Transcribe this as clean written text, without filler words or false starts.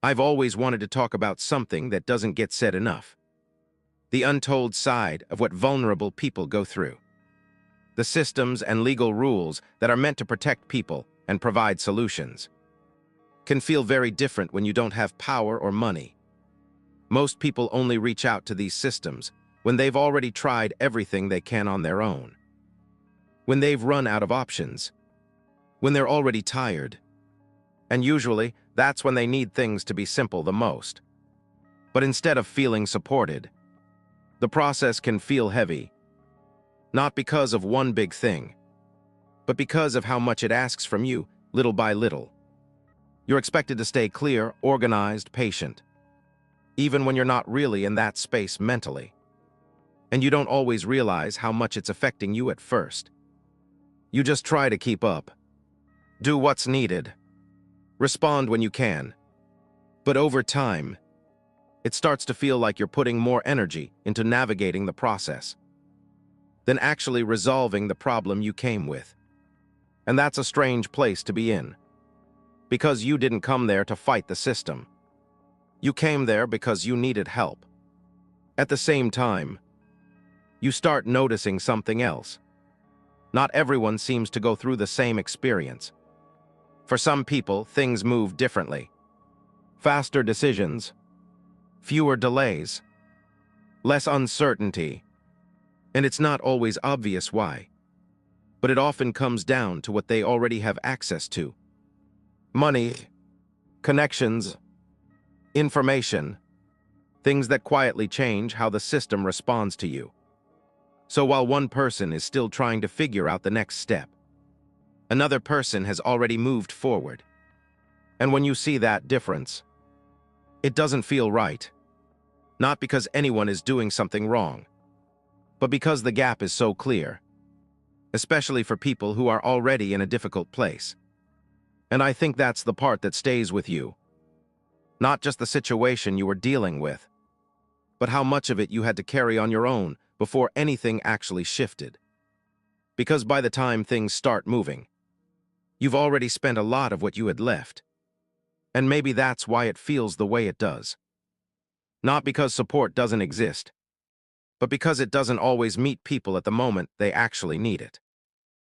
I've always wanted to talk about something that doesn't get said enough. The untold side of what vulnerable people go through. The systems and legal rules that are meant to protect people and provide solutions can feel very different when you don't have power or money. Most people only reach out to these systems when they've already tried everything they can on their own. When they've run out of options. When they're already tired. And usually, that's when they need things to be simple the most. But instead of feeling supported, the process can feel heavy. Not because of one big thing, but because of how much it asks from you, little by little. You're expected to stay clear, organized, patient, even when you're not really in that space mentally. And you don't always realize how much it's affecting you at first. You just try to keep up. Do what's needed. Respond when you can. But over time, it starts to feel like you're putting more energy into navigating the process than actually resolving the problem you came with. And that's a strange place to be in. Because you didn't come there to fight the system. You came there because you needed help. At the same time, you start noticing something else. Not everyone seems to go through the same experience. For some people, things move differently. Faster decisions, fewer delays, less uncertainty, and it's not always obvious why. But it often comes down to what they already have access to. Money, connections, information, things that quietly change how the system responds to you. So while one person is still trying to figure out the next step, another person has already moved forward. And when you see that difference, it doesn't feel right. Not because anyone is doing something wrong, but because the gap is so clear, especially for people who are already in a difficult place. And I think that's the part that stays with you. Not just the situation you were dealing with, but how much of it you had to carry on your own before anything actually shifted. Because by the time things start moving, you've already spent a lot of what you had left. And maybe that's why it feels the way it does. Not because support doesn't exist, but because it doesn't always meet people at the moment they actually need it.